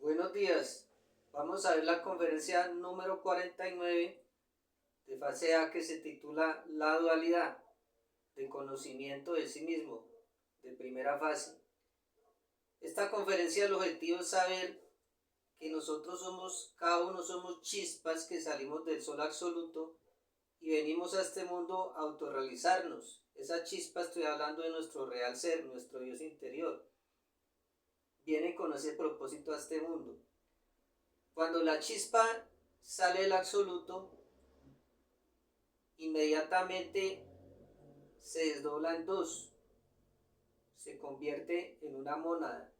Buenos días. Vamos a ver la conferencia número 49 de fase A que se titula La dualidad de conocimiento de sí mismo, de primera fase. Esta conferencia, el objetivo es saber que nosotros somos, cada uno somos chispas que salimos del sol absoluto y venimos a este mundo a autorrealizarnos. Esa chispa, estoy hablando de nuestro real ser, nuestro Dios interior. Viene con ese propósito a este mundo. Cuando la chispa sale del absoluto, inmediatamente se desdobla en dos, se convierte en una mónada.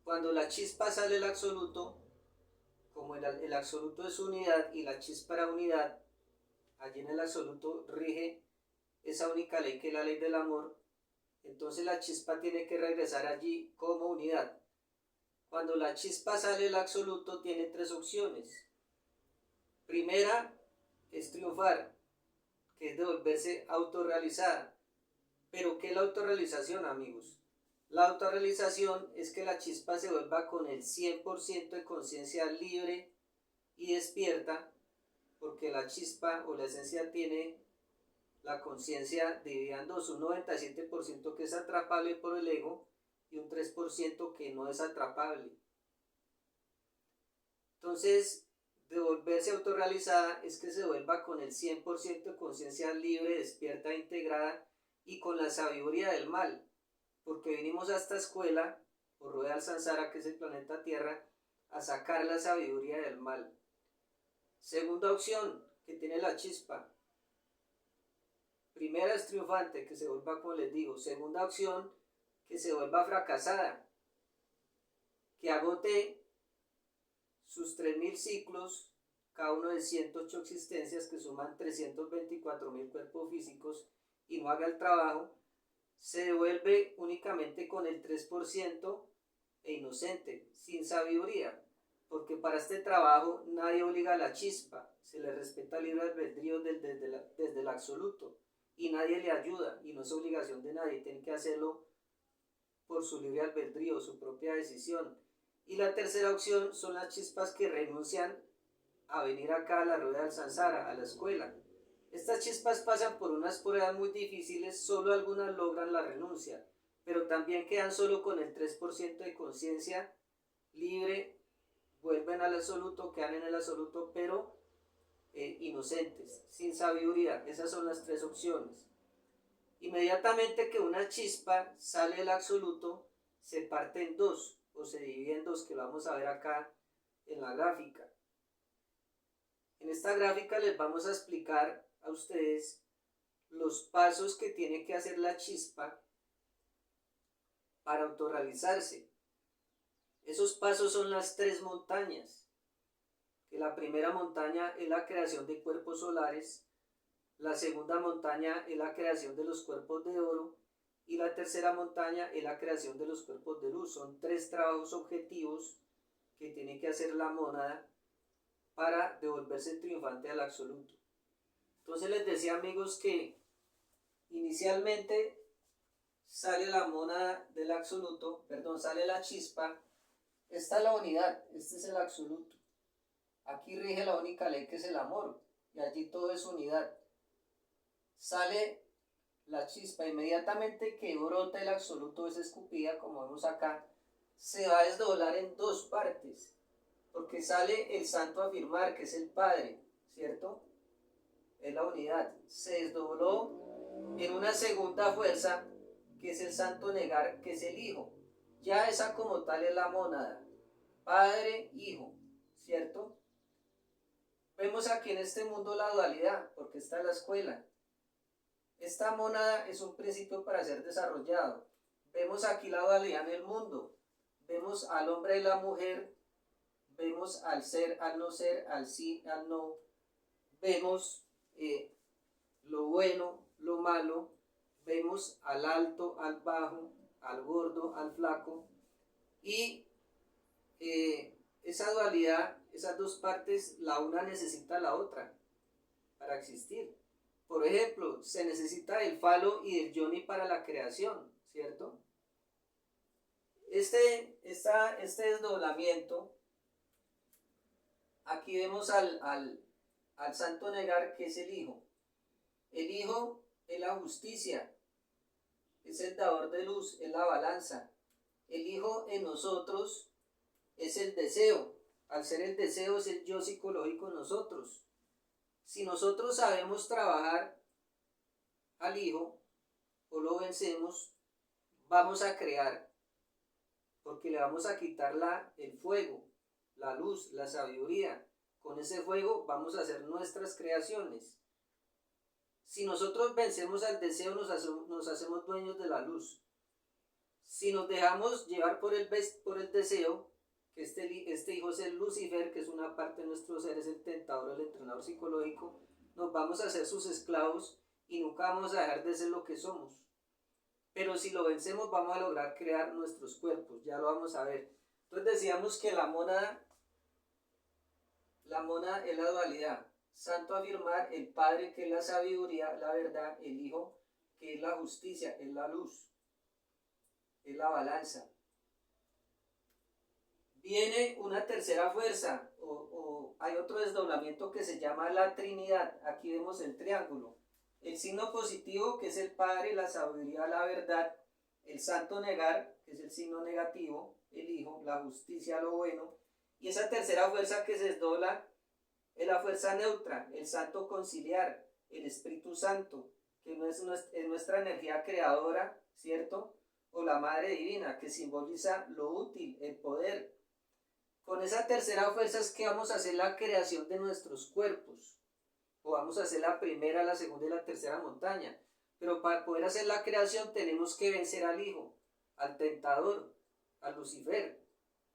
Cuando la chispa sale del absoluto, como el absoluto es unidad y la chispa era unidad, allí en el absoluto rige esa única ley que es la ley del amor, entonces la chispa tiene que regresar allí como unidad. Cuando la chispa sale del absoluto tiene tres opciones. Primera es triunfar, que es de volverse autorrealizada. ¿Pero qué es la autorrealización, amigos? La autorrealización es que la chispa se vuelva con el 100% de conciencia libre y despierta, porque la chispa o la esencia tiene la conciencia dividida en dos, un 97% que es atrapable por el ego y un 3% que no es atrapable. Entonces, de volverse autorrealizada es que se vuelva con el 100% de conciencia libre, despierta e integrada y con la sabiduría del mal, porque vinimos a esta escuela, por Rueda al Sansara, que es el planeta Tierra, a sacar la sabiduría del mal. Segunda opción que tiene la chispa. Primera es triunfante, que se vuelva, como les digo. Segunda opción, que se vuelva fracasada, que agote sus 3000 ciclos, cada uno de 108 existencias que suman 324.000 cuerpos físicos y no haga el trabajo, se devuelve únicamente con el 3% e inocente, sin sabiduría, porque para este trabajo nadie obliga a la chispa, se le respeta el libre albedrío desde el absoluto y nadie le ayuda y no es obligación de nadie, tiene que hacerlo por su libre albedrío, su propia decisión. Y la tercera opción son las chispas que renuncian a venir acá a la rueda del Sansara, a la escuela. Estas chispas pasan por unas pruebas muy difíciles, solo algunas logran la renuncia, pero también quedan solo con el 3% de conciencia libre, vuelven al absoluto, quedan en el absoluto, pero inocentes, sin sabiduría. Esas son las tres opciones. Inmediatamente que una chispa sale del absoluto, se parte en dos, o se divide en dos, que lo vamos a ver acá en la gráfica. En esta gráfica les vamos a explicar a ustedes los pasos que tiene que hacer la chispa para autorrealizarse. Esos pasos son las tres montañas, que la primera montaña es la creación de cuerpos solares, la segunda montaña es la creación de los cuerpos de oro y la tercera montaña es la creación de los cuerpos de luz. Son tres trabajos objetivos que tiene que hacer la mónada para devolverse triunfante al absoluto. Entonces les decía, amigos, que inicialmente sale la mónada del absoluto, sale la chispa. Esta es la unidad, este es el absoluto. Aquí rige la única ley que es el amor y allí todo es unidad. Sale la chispa, inmediatamente que brota el absoluto es escupida, como vemos acá, se va a desdoblar en dos partes, porque sale el santo a afirmar, que es el Padre, ¿cierto? Es la unidad. Se desdobló en una segunda fuerza, que es el santo negar, que es el Hijo. Ya esa como tal es la mónada, Padre, Hijo, ¿cierto? Vemos aquí en este mundo la dualidad, porque está en la escuela. Esta mónada es un principio para ser desarrollado. Vemos aquí la dualidad en el mundo. Vemos al hombre y la mujer. Vemos al ser, al no ser, al sí, al no. Vemos lo bueno, lo malo. Vemos al alto, al bajo, al gordo, al flaco. Y esa dualidad, esas dos partes, la una necesita la otra para existir. Por ejemplo, se necesita del falo y del yoni para la creación, ¿cierto? Este desdoblamiento, aquí vemos al santo negar, que es el Hijo. El Hijo es la justicia, es el dador de luz, es la balanza. El Hijo en nosotros es el deseo. Al ser el deseo es el yo psicológico en nosotros. Si nosotros sabemos trabajar al Hijo o lo vencemos, vamos a crear, porque le vamos a quitar el fuego, la luz, la sabiduría. Con ese fuego vamos a hacer nuestras creaciones. Si nosotros vencemos al deseo, nos hacemos dueños de la luz. Si nos dejamos llevar por el deseo, que este hijo es el Lucifer, que es una parte de nuestro ser, es el tentador, el entrenador psicológico, nos vamos a hacer sus esclavos y nunca vamos a dejar de ser lo que somos. Pero si lo vencemos, vamos a lograr crear nuestros cuerpos, ya lo vamos a ver. Entonces decíamos que la mónada es la dualidad. Santo afirmar, el Padre, que es la sabiduría, la verdad, el Hijo, que es la justicia, es la luz, es la balanza. Viene una tercera fuerza, o hay otro desdoblamiento que se llama la Trinidad. Aquí vemos el triángulo. El signo positivo, que es el Padre, la sabiduría, la verdad. El santo negar, que es el signo negativo, el Hijo, la justicia, lo bueno. Y esa tercera fuerza que se desdobla es la fuerza neutra, el santo conciliar, el Espíritu Santo, que no es nuestra energía creadora, ¿cierto? O la Madre Divina, que simboliza lo útil, el poder. Con esa tercera fuerza es que vamos a hacer la creación de nuestros cuerpos, o vamos a hacer la primera, la segunda y la tercera montaña. Pero para poder hacer la creación tenemos que vencer al Hijo, al tentador, a Lucifer,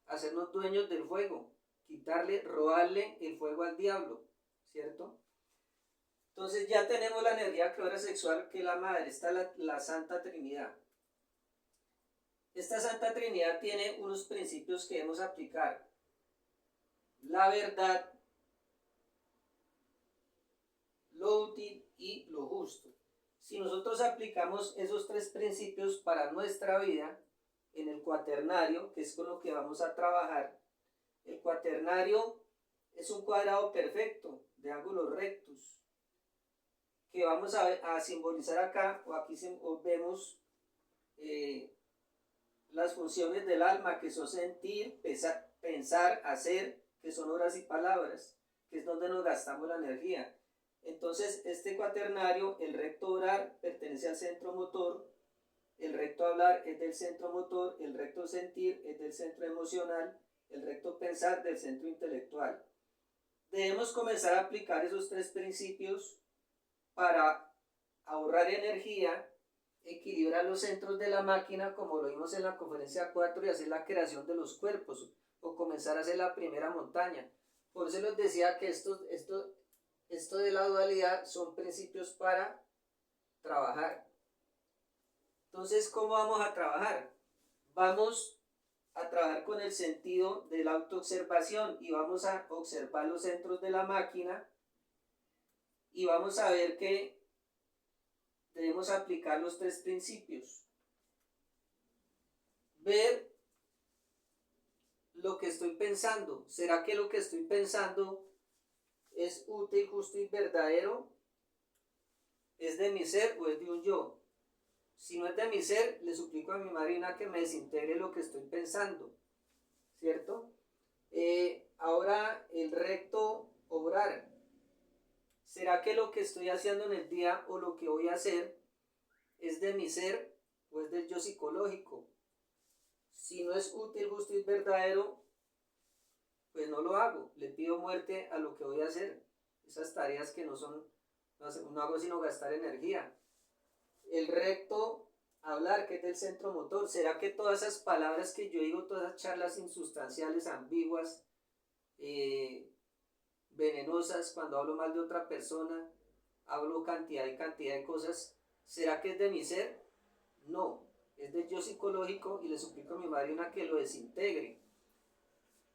hacernos dueños del fuego, robarle el fuego al diablo, ¿cierto? Entonces ya tenemos la energía creadora sexual, que es la madre, está la Santa Trinidad. Esta Santa Trinidad tiene unos principios que debemos aplicar: la verdad, lo útil y lo justo. Si nosotros aplicamos esos tres principios para nuestra vida, en el cuaternario, que es con lo que vamos a trabajar, el cuaternario es un cuadrado perfecto de ángulos rectos, que vamos a simbolizar acá, o aquí vemos las funciones del alma, que son sentir, pensar, hacer, que son obras y palabras, que es donde nos gastamos la energía. Entonces este cuaternario, el recto orar pertenece al centro motor, el recto hablar es del centro motor, el recto sentir es del centro emocional, el recto pensar del centro intelectual. Debemos comenzar a aplicar esos tres principios para ahorrar energía, equilibrar los centros de la máquina, como lo vimos en la conferencia 4, y hacer la creación de los cuerpos, o comenzar a hacer la primera montaña. Por eso les decía que esto de la dualidad son principios para trabajar. Entonces, ¿cómo vamos a trabajar? Vamos a trabajar con el sentido de la autoobservación, y vamos a observar los centros de la máquina, y vamos a ver que debemos aplicar los tres principios. Ver lo que estoy pensando. ¿Será que lo que estoy pensando es útil, justo y verdadero? ¿Es de mi ser o es de un yo? Si no es de mi ser, le suplico a mi madrina que me desintegre lo que estoy pensando, ¿cierto? Ahora el recto obrar. ¿Será que lo que estoy haciendo en el día o lo que voy a hacer es de mi ser o es del yo psicológico? Si no es útil, justo y verdadero, pues no lo hago. Le pido muerte a lo que voy a hacer. Esas tareas que no hago sino gastar energía. El recto hablar, que es del centro motor. ¿Será que todas esas palabras que yo digo, todas esas charlas insustanciales, ambiguas, venenosas, cuando hablo mal de otra persona, hablo cantidad y cantidad de cosas, ¿será que es de mi ser? No, es del yo psicológico, y le suplico a mi madrina que lo desintegre.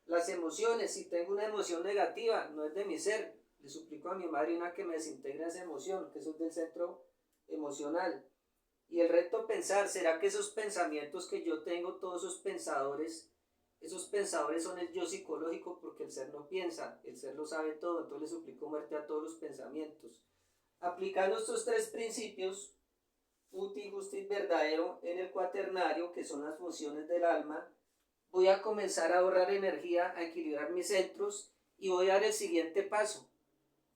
Las emociones, si tengo una emoción negativa, no es de mi ser, le suplico a mi madrina que me desintegre esa emoción, que eso es del centro emocional. Y el reto pensar, ¿será que esos pensamientos que yo tengo, todos esos pensadores son el yo psicológico? Porque el ser no piensa, el ser lo sabe todo, entonces le suplico muerte a todos los pensamientos. Aplicando estos tres principios, útil, justo y verdadero, en el cuaternario, que son las funciones del alma, voy a comenzar a ahorrar energía, a equilibrar mis centros y voy a dar el siguiente paso,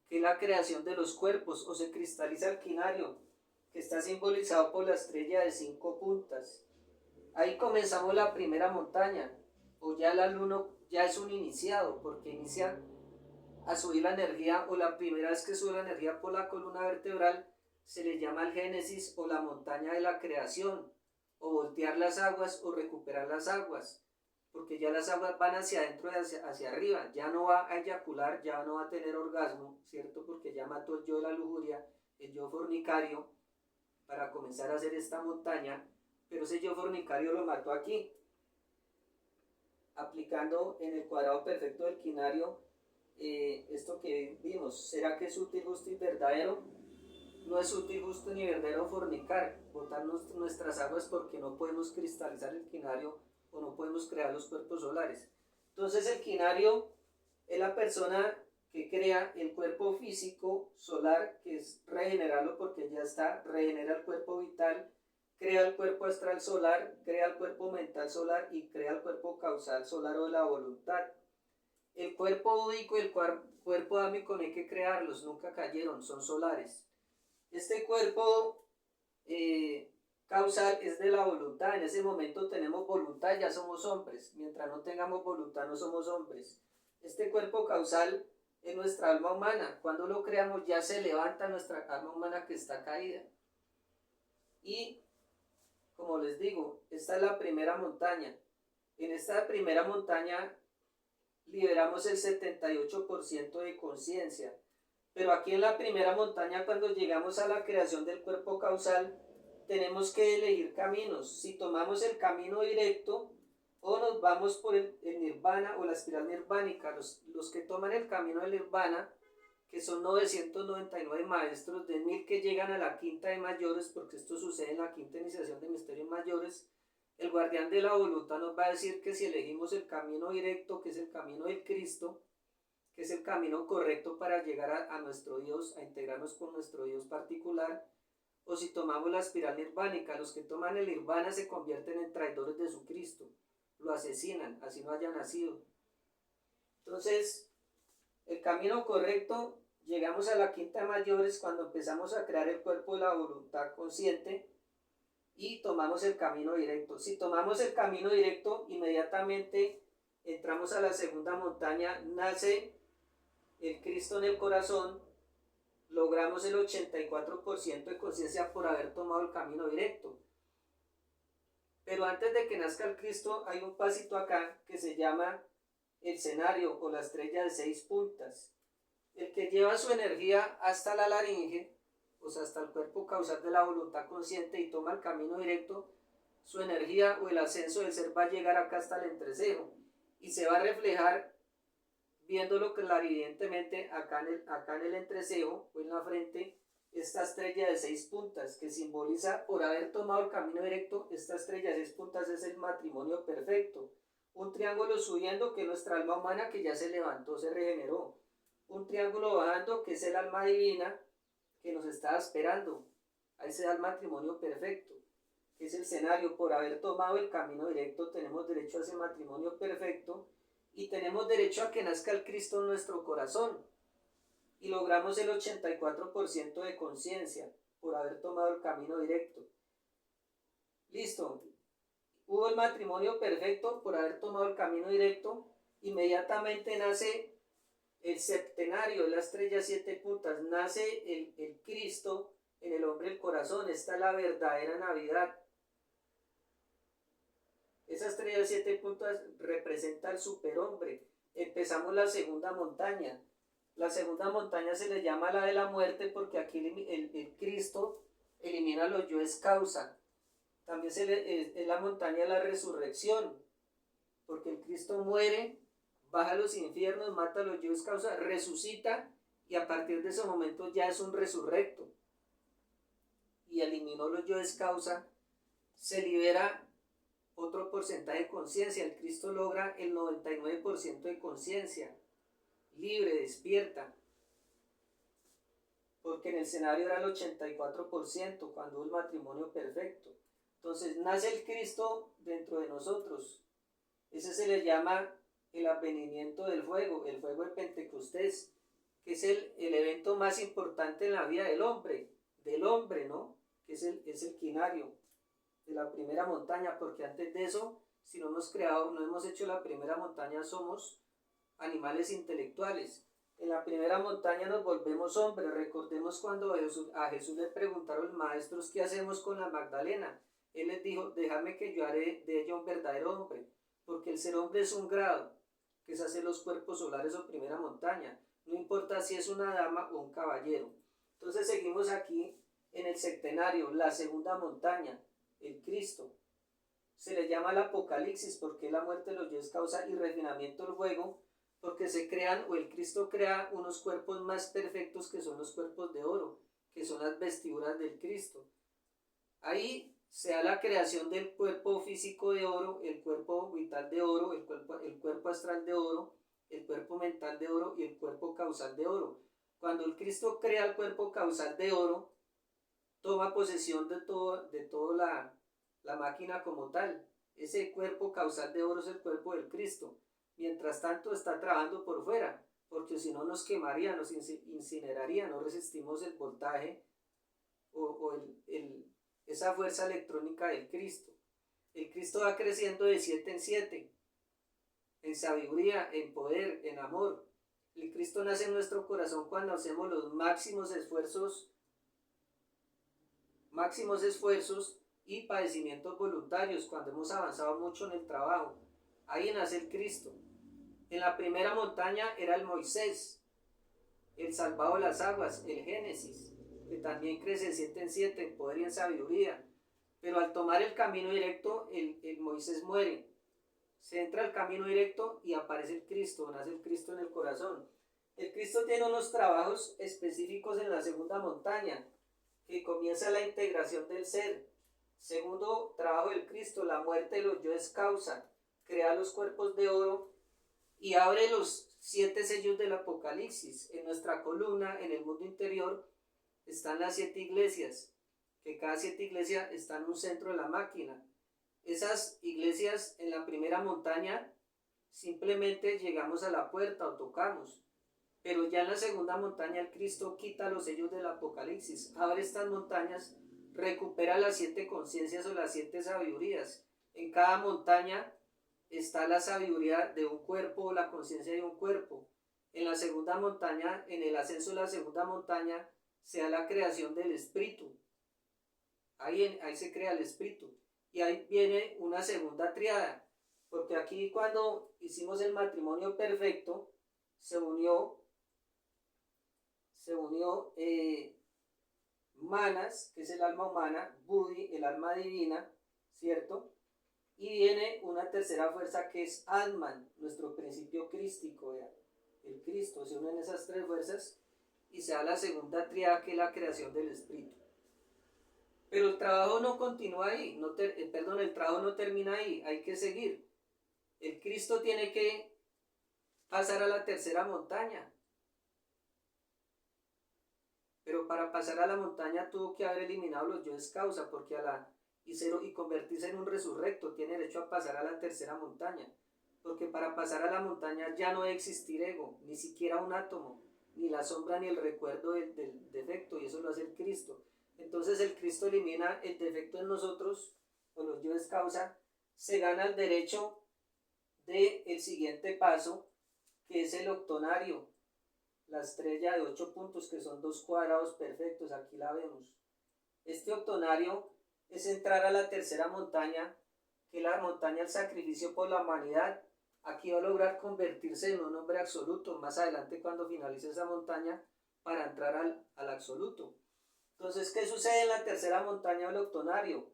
que es la creación de los cuerpos, o se cristaliza el quinario, que está simbolizado por la estrella de 5 puntas. Ahí comenzamos la primera montaña, o ya el alumno ya es un iniciado, porque inicia a subir la energía, o la primera vez que sube la energía por la columna vertebral, se le llama el génesis o la montaña de la creación, o voltear las aguas o recuperar las aguas, porque ya las aguas van hacia adentro y hacia arriba, ya no va a eyacular, ya no va a tener orgasmo, ¿cierto? Porque ya mató el yo de la lujuria, el yo fornicario, para comenzar a hacer esta montaña, pero ese yo fornicario lo mató aquí, aplicando en el cuadrado perfecto del quinario esto que vimos. ¿Será que es útil, justo y verdadero? No es útil, justo ni verdadero fornicar, botar nuestras aguas, porque no podemos cristalizar el quinario o no podemos crear los cuerpos solares. Entonces el quinario es la persona que crea el cuerpo físico solar, que es regenerarlo porque ya está, regenera el cuerpo vital, crea el cuerpo astral solar, crea el cuerpo mental solar y crea el cuerpo causal solar o de la voluntad. El cuerpo búdico y el cuerpo ámico no hay que crearlos, nunca cayeron, son solares. Este cuerpo causal es de la voluntad, en ese momento tenemos voluntad, ya somos hombres, mientras no tengamos voluntad no somos hombres. Este cuerpo causal es nuestra alma humana, cuando lo creamos ya se levanta nuestra alma humana que está caída. Y como les digo, esta es la primera montaña. En esta primera montaña liberamos el 78% de conciencia. Pero aquí en la primera montaña, cuando llegamos a la creación del cuerpo causal, tenemos que elegir caminos. Si tomamos el camino directo o nos vamos por el nirvana o la espiral nirvánica. Los que toman el camino del nirvana, que son 999 maestros, de 1000 que llegan a la quinta de mayores, porque esto sucede en la quinta iniciación de misterios mayores, el guardián de la voluntad nos va a decir que si elegimos el camino directo, que es el camino del Cristo, que es el camino correcto para llegar a nuestro Dios, a integrarnos con nuestro Dios particular, o si tomamos la espiral nirvánica. Los que toman el nirvana se convierten en traidores de su Cristo, lo asesinan, así no haya nacido. Entonces, el camino correcto, llegamos a la quinta de mayores cuando empezamos a crear el cuerpo de la voluntad consciente y tomamos el camino directo. Si tomamos el camino directo, inmediatamente entramos a la segunda montaña, nace el Cristo en el corazón, logramos el 84% de conciencia por haber tomado el camino directo. Pero antes de que nazca el Cristo hay un pasito acá que se llama el escenario o la estrella de 6 puntas. El que lleva su energía hasta la laringe, o sea, hasta el cuerpo causal de la voluntad consciente y toma el camino directo, su energía o el ascenso del ser va a llegar acá hasta el entrecejo y se va a reflejar viéndolo clarividentemente acá en el entrecejo o en la frente, esta estrella de 6 puntas que simboliza, por haber tomado el camino directo, esta estrella de 6 puntas es el matrimonio perfecto. Un triángulo subiendo, que es nuestra alma humana que ya se levantó, se regeneró. Un triángulo bajando, que es el alma divina que nos está esperando. Ahí se da el matrimonio perfecto, que es el escenario. Por haber tomado el camino directo tenemos derecho a ese matrimonio perfecto y tenemos derecho a que nazca el Cristo en nuestro corazón. Y logramos el 84% de conciencia por haber tomado el camino directo. Listo. Hubo el matrimonio perfecto por haber tomado el camino directo. Inmediatamente nace el septenario, la estrella 7 puntas. Nace el Cristo en el hombre del corazón. Esta es la verdadera Navidad. Esa estrella de 7 puntas representa al superhombre. Empezamos la segunda montaña. La segunda montaña se le llama la de la muerte porque aquí el Cristo elimina los yoes causa. También es la montaña de la resurrección, porque el Cristo muere, baja a los infiernos, mata a los yoes causa, resucita y a partir de ese momento ya es un resurrecto y elimina eliminó los yoes causa, se libera otro porcentaje de conciencia. El Cristo logra el 99% de conciencia, libre, despierta, porque en el escenario era el 84% cuando hubo el matrimonio perfecto. Entonces nace el Cristo dentro de nosotros. Ese se le llama el advenimiento del fuego, el fuego de Pentecostés, que es el evento más importante en la vida del hombre, ¿no? Que es el quinario de la primera montaña, porque antes de eso, si no hemos hecho la primera montaña, somos animales intelectuales. En la primera montaña nos volvemos hombres. Recordemos cuando a Jesús le preguntaron los maestros qué hacemos con la Magdalena. Él les dijo, déjame que yo haré de ella un verdadero hombre, porque el ser hombre es un grado, que es hacer los cuerpos solares o primera montaña. No importa si es una dama o un caballero. Entonces seguimos aquí en el septenario, la segunda montaña, el Cristo. Se le llama el Apocalipsis porque la muerte de los dioses causa y refinamiento del fuego, porque se crean, o el Cristo crea unos cuerpos más perfectos que son los cuerpos de oro, que son las vestiduras del Cristo. Ahí se da la creación del cuerpo físico de oro, el cuerpo vital de oro, el cuerpo astral de oro, el cuerpo mental de oro y el cuerpo causal de oro. Cuando el Cristo crea el cuerpo causal de oro, toma posesión de toda la máquina como tal. Ese cuerpo causal de oro es el cuerpo del Cristo. Mientras tanto está trabajando por fuera, porque si no nos quemaría, nos incineraría, no resistimos el voltaje o esa fuerza electrónica del Cristo. El Cristo va creciendo de 7 en 7, en sabiduría, en poder, en amor. El Cristo nace en nuestro corazón cuando hacemos los máximos esfuerzos y padecimientos voluntarios, cuando hemos avanzado mucho en el trabajo. Ahí nace el Cristo. En la primera montaña era el Moisés, el salvado de las aguas, el Génesis, que también crece de 7 en 7 en poder y en sabiduría. Pero al tomar el camino directo, el Moisés muere. Se entra al camino directo y aparece el Cristo, nace el Cristo en el corazón. El Cristo tiene unos trabajos específicos en la segunda montaña, que comienza la integración del ser. Segundo trabajo del Cristo, la muerte de los yoes causa, crea los cuerpos de oro y abre los 7 sellos del Apocalipsis. En nuestra columna, en el mundo interior, están las 7 iglesias, que cada 7 iglesias están en un centro de la máquina. Esas iglesias en la primera montaña simplemente llegamos a la puerta o tocamos, pero ya en la segunda montaña el Cristo quita los sellos del Apocalipsis, abre estas montañas, recupera las 7 conciencias o las 7 sabidurías. En cada montaña está la sabiduría de un cuerpo o la conciencia de un cuerpo. En la segunda montaña, en el ascenso de la segunda montaña, se da la creación del espíritu. Ahí se crea el espíritu. Y ahí viene una segunda triada. Porque aquí cuando hicimos el matrimonio perfecto, se unió Manas, que es el alma humana, Buddhi, el alma divina, ¿cierto? Y viene una tercera fuerza que es Atman, nuestro principio crístico, el Cristo. Se unen esas 3 fuerzas y se da la segunda triada, que es la creación del espíritu. Pero el trabajo no continúa ahí, el trabajo no termina ahí, hay que seguir. El Cristo tiene que pasar a la tercera montaña. Pero para pasar a la montaña tuvo que haber eliminado los yoes causa, porque y convertirse en un resurrecto tiene derecho a pasar a la tercera montaña. Porque para pasar a la montaña ya no debe existir ego, ni siquiera un átomo, ni la sombra ni el recuerdo del defecto, y eso lo hace el Cristo. Entonces el Cristo elimina el defecto en nosotros, o los yoes causa, se gana el derecho del siguiente paso, que es el octonario, la estrella de 8 puntos, que son 2 cuadrados perfectos, aquí la vemos. Este octonario es entrar a la tercera montaña, que es la montaña del sacrificio por la humanidad. Aquí va a lograr convertirse en un hombre absoluto, más adelante cuando finalice esa montaña, para entrar al absoluto. Entonces, ¿qué sucede en la tercera montaña del octonario?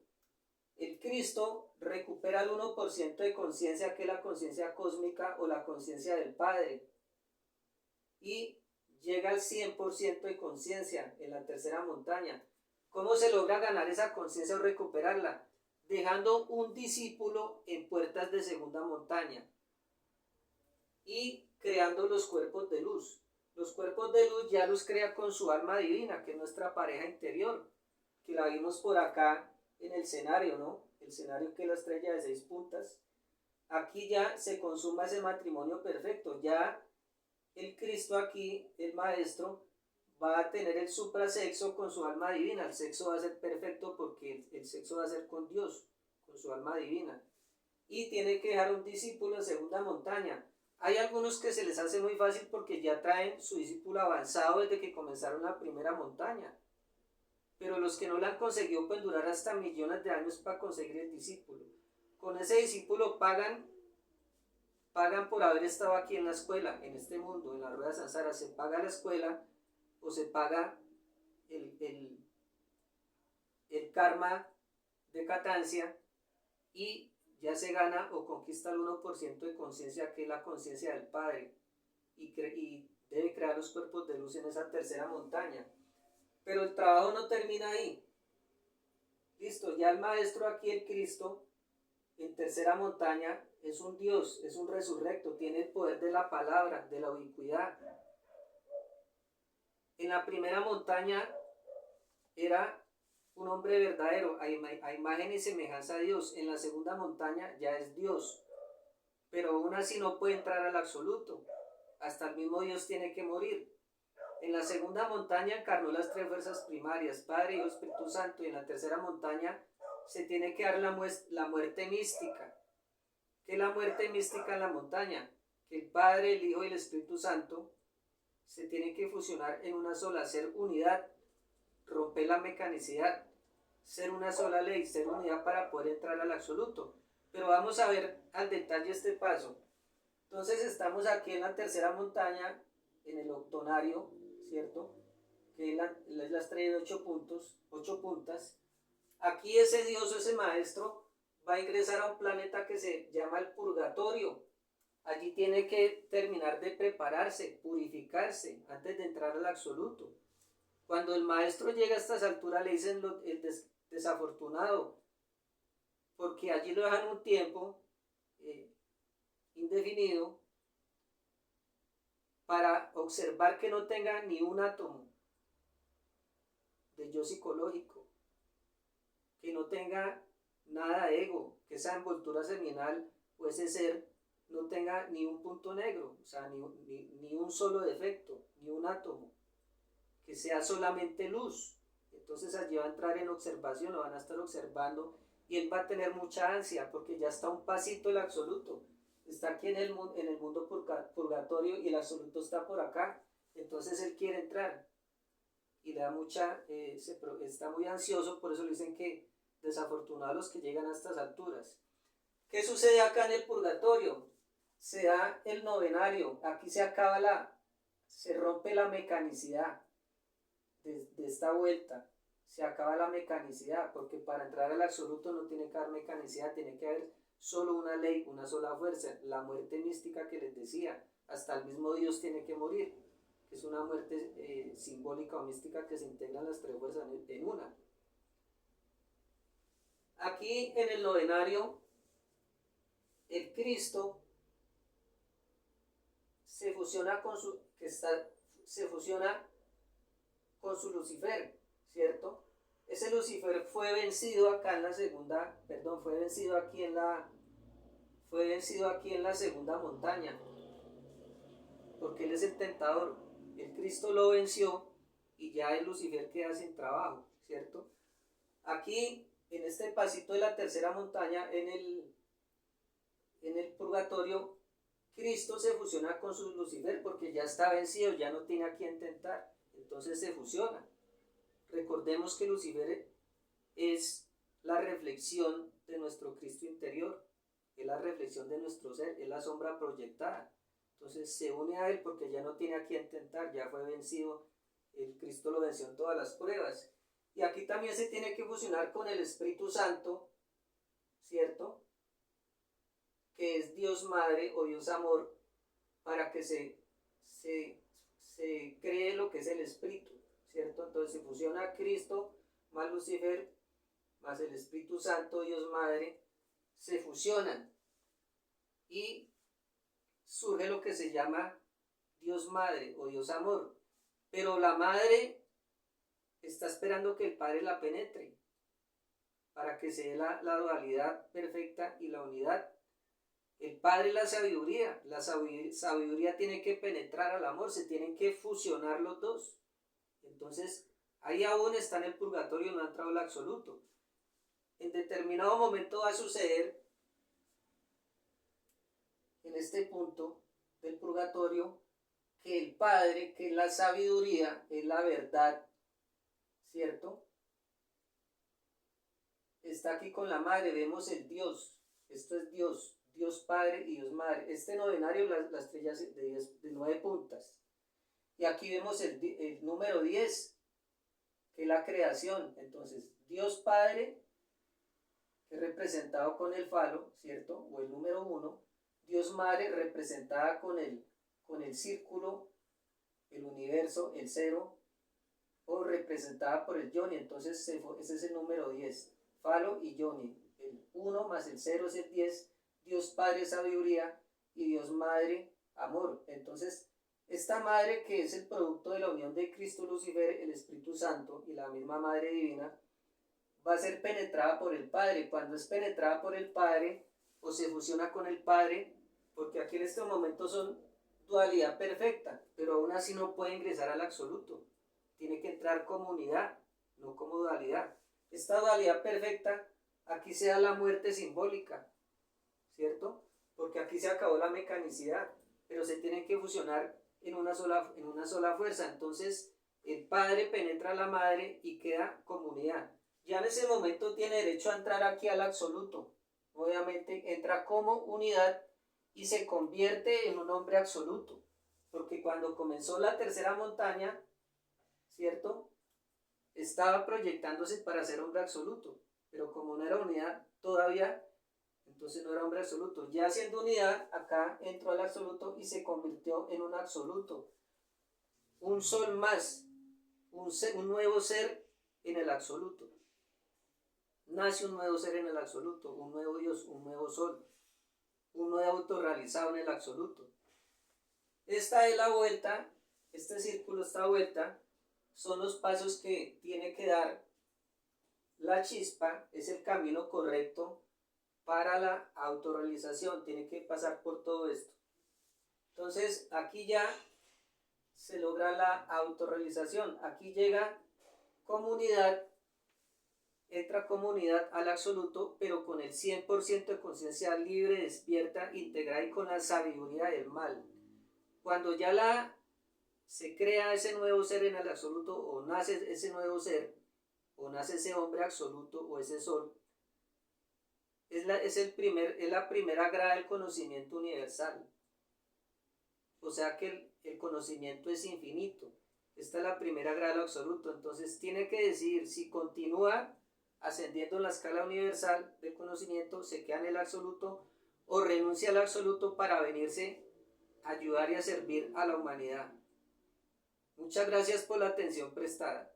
El Cristo recupera el 1% de conciencia, que es la conciencia cósmica o la conciencia del Padre, y llega al 100% de conciencia en la tercera montaña. ¿Cómo se logra ganar esa conciencia o recuperarla? Dejando un discípulo en puertas de segunda montaña y creando los cuerpos de luz. Los cuerpos de luz ya los crea con su alma divina, que es nuestra pareja interior, que la vimos por acá en el escenario, ¿no? El escenario que es la estrella de 6 puntas. Aquí ya se consuma ese matrimonio perfecto. Ya el Cristo aquí, el Maestro, va a tener el suprasexo con su alma divina. El sexo va a ser perfecto porque el sexo va a ser con Dios, con su alma divina. Y tiene que dejar un discípulo en segunda montaña. Hay algunos que se les hace muy fácil porque ya traen su discípulo avanzado desde que comenzaron la primera montaña. Pero los que no la han conseguido pueden durar hasta millones de años para conseguir el discípulo. Con ese discípulo pagan por haber estado aquí en la escuela, en este mundo, en la rueda de Sansara. Se paga la escuela o se paga el karma de Katancia y ya se gana o conquista el 1% de conciencia, que es la conciencia del Padre, y debe crear los cuerpos de luz en esa tercera montaña. Pero el trabajo no termina ahí. Listo, ya el Maestro aquí, el Cristo, en tercera montaña, es un Dios, es un resurrecto, tiene el poder de la palabra, de la ubicuidad. En la primera montaña era un hombre verdadero, a imagen y semejanza a Dios. En la segunda montaña ya es Dios, pero aún así no puede entrar al absoluto. Hasta el mismo Dios tiene que morir. En la segunda montaña encarnó las 3 fuerzas primarias, Padre, Hijo, Espíritu Santo, y en la tercera montaña se tiene que dar la muerte mística. ¿Qué es la muerte mística en la montaña? Que el Padre, el Hijo y el Espíritu Santo se tienen que fusionar en una sola, ser unidad, romper la mecanicidad, ser una sola ley, ser unidad para poder entrar al absoluto. Pero vamos a ver al detalle este paso. Entonces estamos aquí en la tercera montaña, en el octonario, ¿cierto? Que es la estrella de 8 puntas. Aquí ese Dios o ese Maestro va a ingresar a un planeta que se llama el purgatorio. Allí tiene que terminar de prepararse, purificarse, antes de entrar al absoluto. Cuando el Maestro llega a estas alturas le dicen el desafortunado, porque allí lo dejan un tiempo indefinido para observar que no tenga ni un átomo de yo psicológico, que no tenga nada de ego, que esa envoltura seminal o ese ser no tenga ni un punto negro, o sea, ni un solo defecto, ni un átomo, que sea solamente luz. Entonces allí va a entrar en observación, lo van a estar observando y él va a tener mucha ansia porque ya está un pasito el absoluto. Está aquí en el mundo purgatorio y el absoluto está por acá. Entonces él quiere entrar y le da está muy ansioso, por eso le dicen que desafortunados los que llegan a estas alturas. ¿Qué sucede acá en el purgatorio? Se da el novenario, aquí se rompe la mecanicidad de esta vuelta, se acaba la mecanicidad, porque para entrar al absoluto no tiene que haber mecanicidad, tiene que haber solo una ley, una sola fuerza, la muerte mística que les decía, hasta el mismo Dios tiene que morir, que es una muerte simbólica o mística que se integran las 3 fuerzas en una. Aquí en el novenario, el Cristo se fusiona con su Lucifer, ¿cierto? Ese Lucifer fue vencido acá en la segunda, perdón, fue vencido aquí en la segunda montaña, porque él es el tentador. El Cristo lo venció y ya el Lucifer queda sin trabajo, ¿cierto? Aquí, en este pasito de la tercera montaña, en el purgatorio, Cristo se fusiona con su Lucifer porque ya está vencido, ya no tiene a quien tentar, entonces se fusiona. Recordemos que Lucifer es la reflexión de nuestro Cristo interior, es la reflexión de nuestro ser, es la sombra proyectada. Entonces se une a él porque ya no tiene a quien tentar, ya fue vencido, el Cristo lo venció en todas las pruebas. Y aquí también se tiene que fusionar con el Espíritu Santo, ¿cierto? Que es Dios Madre o Dios Amor, para que se cree lo que es el Espíritu, ¿cierto? Entonces se fusiona a Cristo más Lucifer, más el Espíritu Santo, Dios Madre, se fusionan y surge lo que se llama Dios Madre o Dios Amor. Pero la Madre está esperando que el Padre la penetre para que se dé la dualidad perfecta y la unidad. El Padre y la sabiduría tiene que penetrar al amor, se tienen que fusionar los dos. Entonces, ahí aún está en el purgatorio, no ha entrado el absoluto. En determinado momento va a suceder, en este punto del purgatorio, que el Padre, que es la sabiduría, es la verdad, ¿cierto? Está aquí con la Madre, vemos el Dios, esto es Dios, Dios Padre y Dios Madre. Este novenario, la estrella de 9 puntas. Y aquí vemos el número 10, que es la creación. Entonces, Dios Padre, que es representado con el falo, ¿cierto? O el número 1. Dios Madre, representada con el círculo, el universo, el cero, o representada por el yoni. Entonces, ese es el número 10. Falo y yoni. El 1 más el 0 es el 10. Dios Padre, sabiduría, y Dios Madre, amor. Entonces, esta Madre, que es el producto de la unión de Cristo, Lucifer, el Espíritu Santo y la misma Madre Divina, va a ser penetrada por el Padre. Cuando es penetrada por el Padre, o se fusiona con el Padre, porque aquí en este momento son dualidad perfecta, pero aún así no puede ingresar al absoluto. Tiene que entrar como unidad, no como dualidad. Esta dualidad perfecta, aquí se da la muerte simbólica, ¿cierto? Porque aquí se acabó la mecanicidad, pero se tienen que fusionar en una sola fuerza. Entonces el Padre penetra a la Madre y queda como unidad. Ya en ese momento tiene derecho a entrar aquí al absoluto. Obviamente entra como unidad y se convierte en un hombre absoluto. Porque cuando comenzó la tercera montaña, ¿cierto? Estaba proyectándose para ser hombre absoluto. Pero como no era unidad todavía, entonces no era hombre absoluto. Ya siendo unidad, acá entró al absoluto y se convirtió en un absoluto. Un sol más, un nuevo ser en el absoluto. Nace un nuevo ser en el absoluto, un nuevo Dios, un nuevo sol, un nuevo autorrealizado en el absoluto. Esta es la vuelta, este círculo, esta vuelta, son los pasos que tiene que dar la chispa, es el camino correcto para la autorrealización, tiene que pasar por todo esto. Entonces aquí ya se logra la autorrealización, aquí llega comunidad, entra comunidad al absoluto, pero con el 100% de conciencia libre, despierta, integrada y con la sabiduría del mal. Cuando ya se crea ese nuevo ser en el absoluto, o nace ese nuevo ser, o nace ese hombre absoluto, o ese sol, es la primera grada del conocimiento universal. O sea que el conocimiento es infinito. Esta es la primera grada del absoluto. Entonces tiene que decidir si continúa ascendiendo en la escala universal del conocimiento, se queda en el absoluto, o renuncia al absoluto para venirse a ayudar y a servir a la humanidad. Muchas gracias por la atención prestada.